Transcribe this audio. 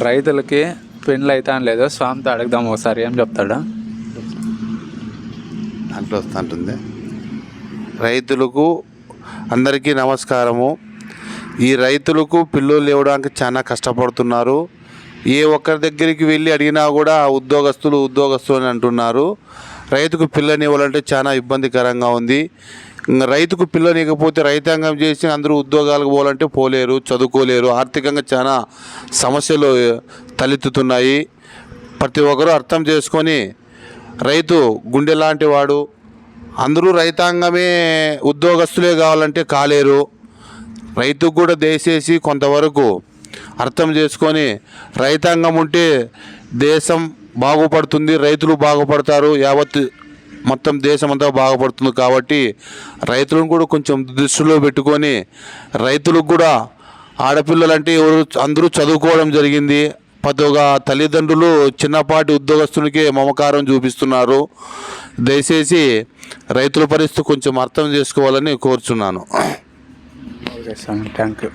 రైతులకి పెళ్ళి అయితే అని లేదు, స్వామితో అడుగుదాం ఒకసారి ఏం చెప్తాడా. దాంట్లో వస్తుంటుంది. రైతులకు అందరికీ నమస్కారము. ఈ రైతులకు పిల్లలు ఇవ్వడానికి చాలా కష్టపడుతున్నారు. ఏ ఒక్కరి దగ్గరికి వెళ్ళి అడిగినా కూడా ఉద్యోగస్తులు అని అంటున్నారు. రైతుకు పిల్లని ఇవ్వాలంటే చాలా ఇబ్బందికరంగా ఉంది. రైతుకు పిల్లనికపోతే రైతాంగం చేసి అందరూ ఉద్యోగాలకు పోవాలంటే పోలేరు, చదువుకోలేరు. ఆర్థికంగా చాలా సమస్యలు తలెత్తుతున్నాయి. ప్రతి ఒక్కరూ అర్థం చేసుకొని, రైతు గుండె లాంటి వాడు, అందరూ రైతాంగమే ఉద్యోగస్తులే కావాలంటే కాలేరు. రైతుకు కూడా దయచేసి కొంతవరకు అర్థం చేసుకొని రైతాంగం ఉంటే దేశం బాగుపడుతుంది, రైతులు బాగుపడతారు, యావత్ మొత్తం దేశం అంతా బాగుపడుతుంది. కాబట్టి రైతులను కూడా కొంచెం దృష్టిలో పెట్టుకొని, రైతులకు కూడా ఆడపిల్లలంటే అందరూ చదువుకోవడం జరిగింది. ప్రతి ఒక్క తల్లిదండ్రులు చిన్నపాటి ఉద్యోగస్తునికే మమకారం చూపిస్తున్నారు. దయచేసి రైతుల పరిస్థితి కొంచెం అర్థం చేసుకోవాలని కోరుచున్నాను. Okay sir, thank you.